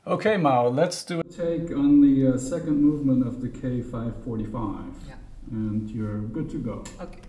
Okay, Mao, let's do a take on the second movement of the K545. Yeah. And you're good to go. Okay.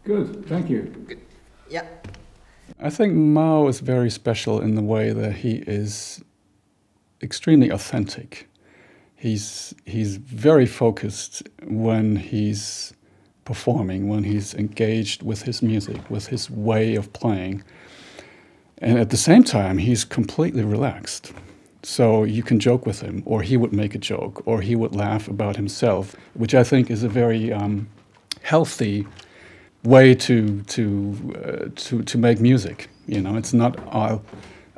Good, thank you. Good. Yeah. I think Mao is very special in the way that he is extremely authentic. He's very focused when he's performing, when he's engaged with his music, with his way of playing. And at the same time, he's completely relaxed. So you can joke with him, or he would make a joke, or he would laugh about himself, which I think is a very healthy way to make music. You know, it's not all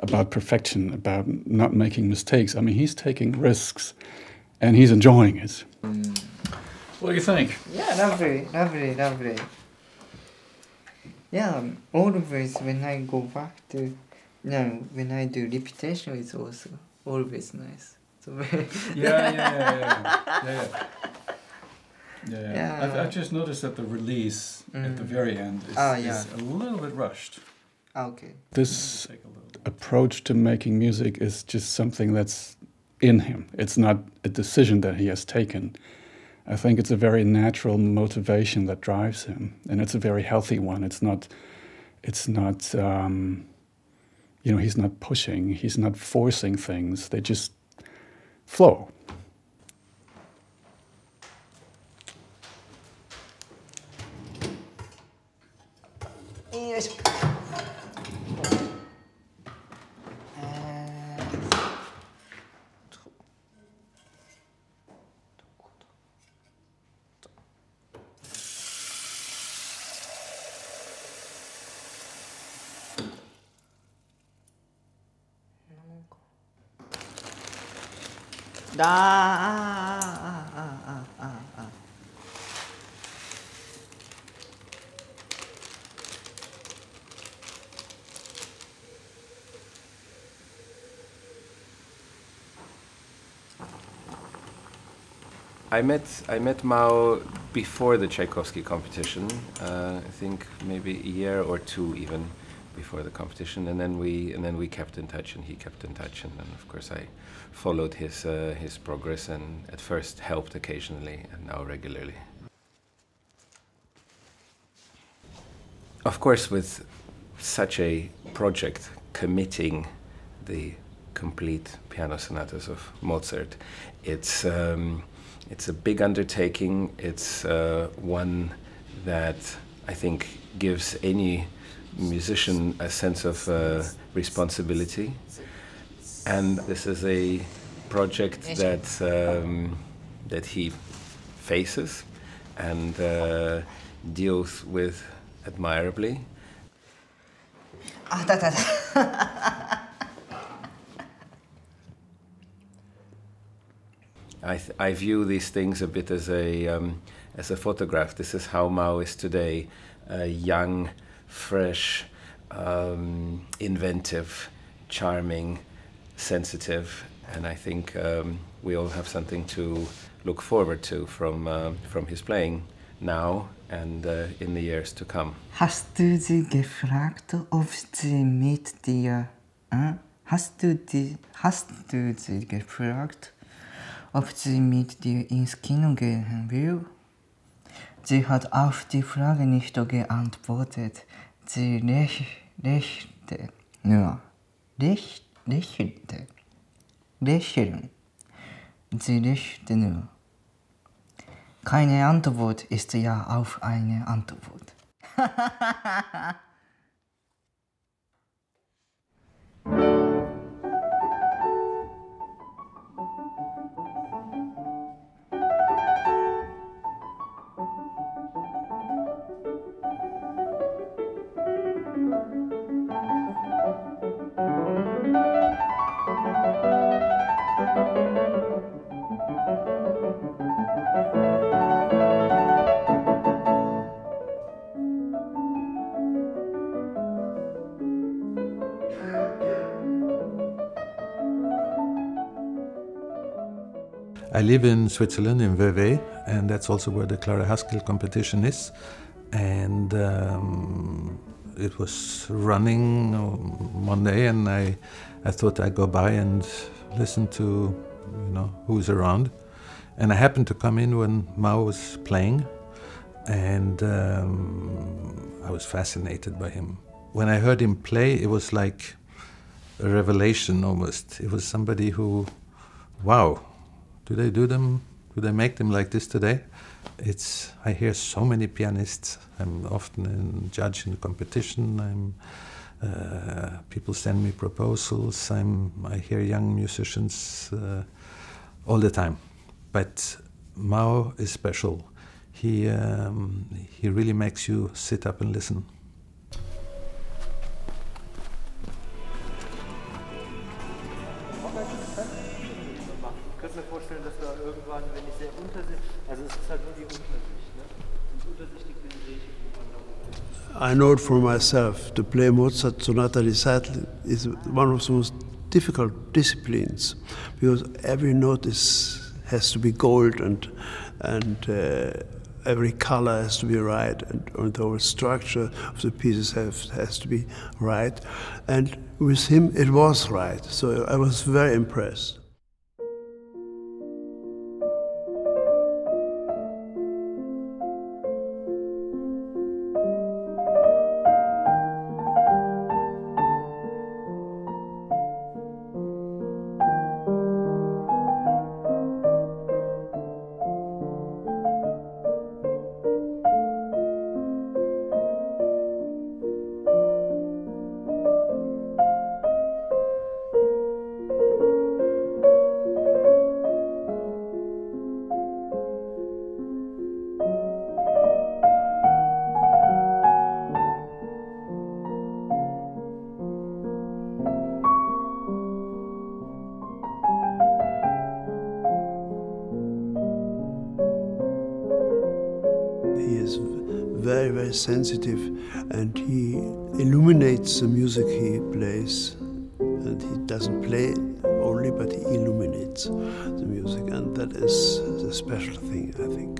about perfection, about not making mistakes. I mean, he's taking risks, and he's enjoying it. What do you think? Yeah, lovely, lovely, lovely. Yeah, always when I go back to, when I do repetition, it's also always nice. So Yeah. I've just noticed that the release at the very end is a little bit rushed. Okay. This approach to making music is just something that's in him. It's not a decision that he has taken. I think it's a very natural motivation that drives him, and it's a very healthy one. It's not you know, he's not pushing, he's not forcing things. They just flow. I met Mao before the Tchaikovsky competition. I think maybe a year or two even before the competition, and then we kept in touch, and he kept in touch, and then of course I followed his progress, and at first helped occasionally, and now regularly. Of course, with such a project committing the complete piano sonatas of Mozart, it's a big undertaking. It's one that I think gives any musician a sense of responsibility. And this is a project that he faces and deals with admirably. I view these things a bit as a photograph. This is how Mao is today. young, fresh, inventive, charming, sensitive, and I think we all have something to look forward to from his playing now and in the years to come. Hast du sie gefragt, ob sie mit dir... Hast du sie gefragt, ob sie mit dir ins Kino gehen will? Sie hat auf die Frage nicht geantwortet. Sie lächelte nur. Lächeln. Sie lächelte nur. Keine Antwort ist ja auf eine Antwort. I live in Switzerland, in Vevey, and that's also where the Clara Haskell competition is. And it was running one day, and I thought I'd go by and listen to, who's around. And I happened to come in when Mao was playing, and I was fascinated by him. When I heard him play, it was like a revelation almost. It was somebody who, wow. Do they make them like this today? I hear so many pianists. I'm often a judge in competition. People send me proposals. I hear young musicians all the time. But Mao is special. He really makes you sit up and listen. Ich könnte mir vorstellen, dass wir irgendwann, wenn ich sehr Untersicht, also es ist halt nur die Untersicht, ne? Die Untersicht liegt in Griechen. I know it for myself. To play Mozart sonata recital is one of the most difficult disciplines because every note has to be gold and every color has to be right and the whole structure of the pieces has to be right. And with him it was right. So I was very impressed. Very, very sensitive, and he illuminates the music he plays. And he doesn't play only, but he illuminates the music, and that is the special thing, I think.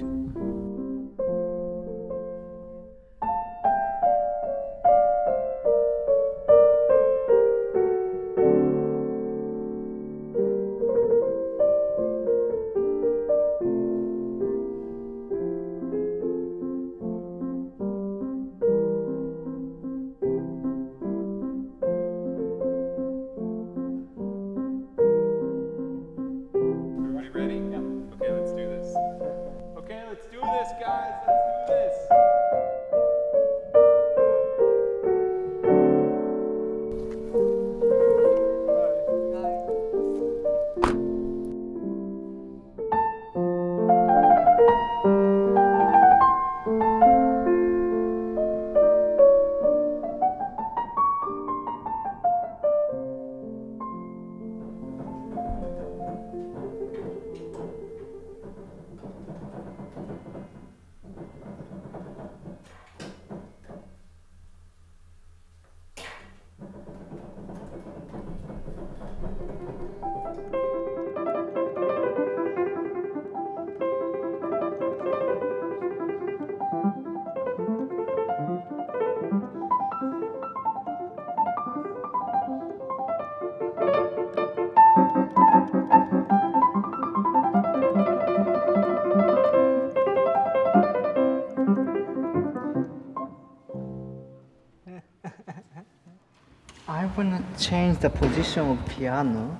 wanna change the position of piano.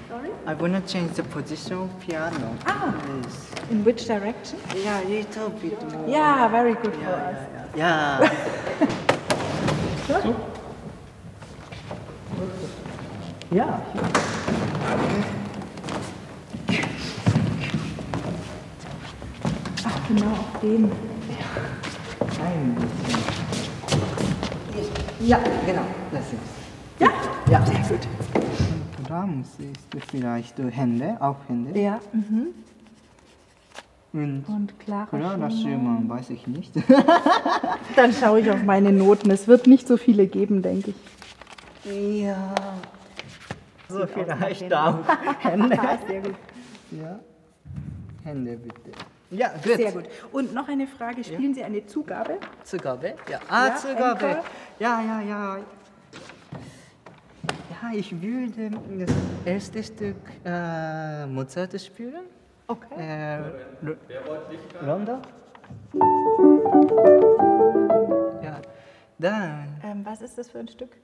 Sorry? I wanna change the position of piano. Yes. In which direction? Yeah, a little bit more. Yeah, very good for us. Yeah. Yeah. Ach, genau, auf den. Ein bisschen. Ja, genau, das ist. Ja? Ja. Sehr gut. Drums ist vielleicht Hände, auch Hände. Ja. Und Clara Schumann weiß ich nicht. Dann schaue ich auf meine Noten. Es wird nicht so viele geben, denke ich. Ja. So vielleicht auch Hände. Sehr gut. Ja. Hände bitte. Ja, gut. Sehr gut. Und noch eine Frage. Spielen Sie eine Zugabe? Zugabe? Ja. Ja, Zugabe. Encore? Ja. Ja, ich würde das erste Stück Mozart spielen. Okay. Rondo? Ja. Dann Was ist das für ein Stück?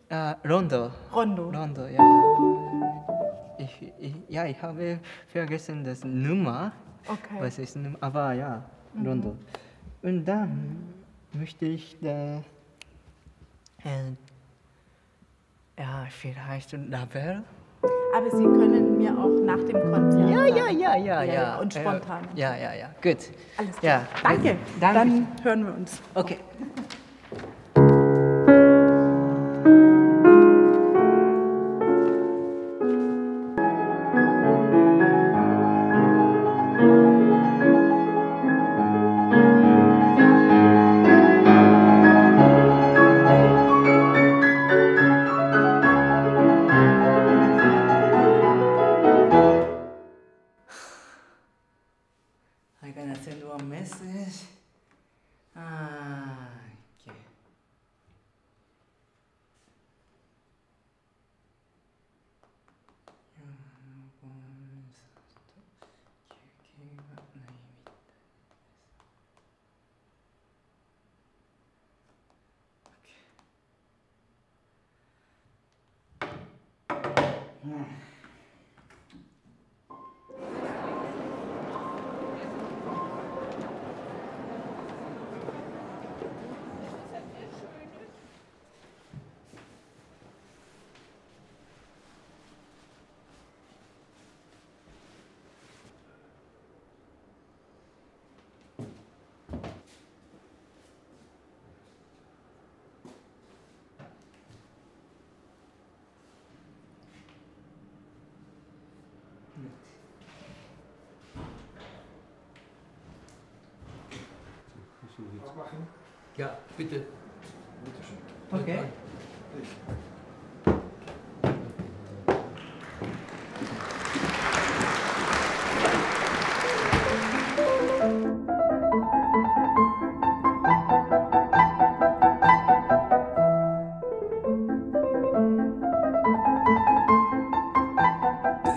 Rondo. Rondo. Rondo, ja. Ich habe vergessen das Nummer. Okay. Was ist Nummer? Aber ja, Rondo. Und dann möchte ich vielleicht Ravel. Aber Sie können mir auch nach dem Konzert sagen. Ja. Und spontan. Ja. Gut. Alles klar. Ja. Danke. Danke. Dann hören wir uns. Okay. I'm gonna send you a message. Okay. Ja, bitte. Okay.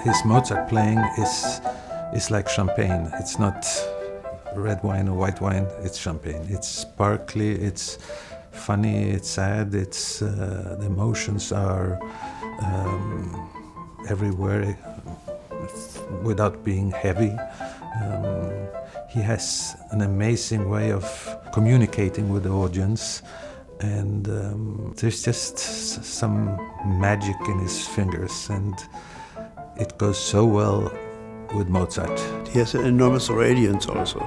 His Mozart playing is like champagne. It's not red wine or white wine, it's champagne. It's sparkly, it's funny, it's sad, it's the emotions are everywhere without being heavy. He has an amazing way of communicating with the audience, and there's just some magic in his fingers, and it goes so well with Mozart. He has an enormous radiance also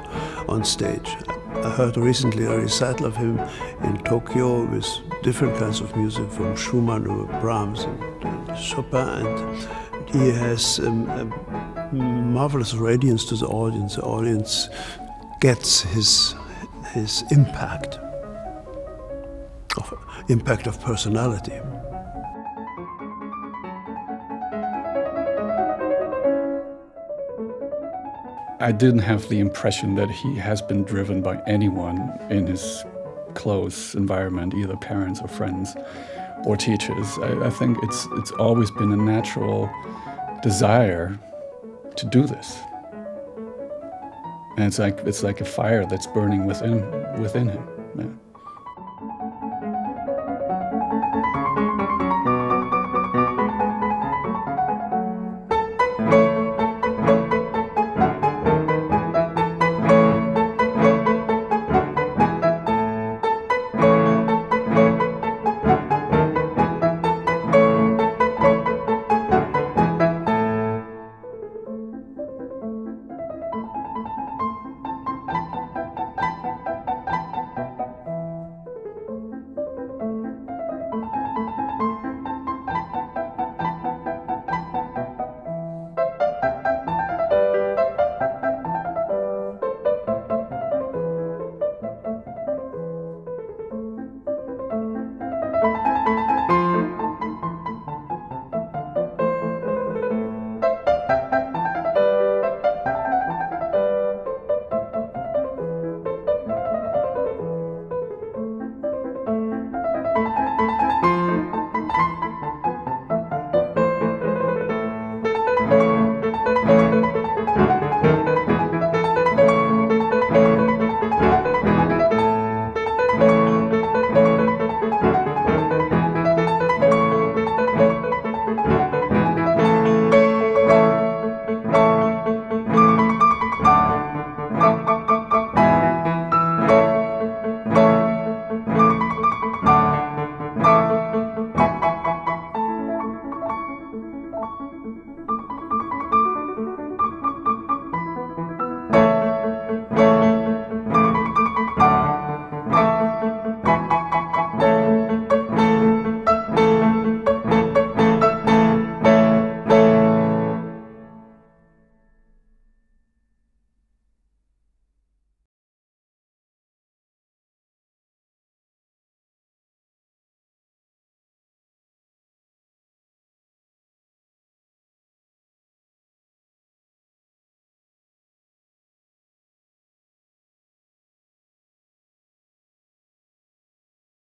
on stage. I heard recently a recital of him in Tokyo with different kinds of music from Schumann or Brahms and Chopin, and he has a marvelous radiance to the audience. The audience gets his impact of personality. I didn't have the impression that he has been driven by anyone in his close environment, either parents or friends or teachers. I think it's always been a natural desire to do this. And it's like a fire that's burning within him. Yeah.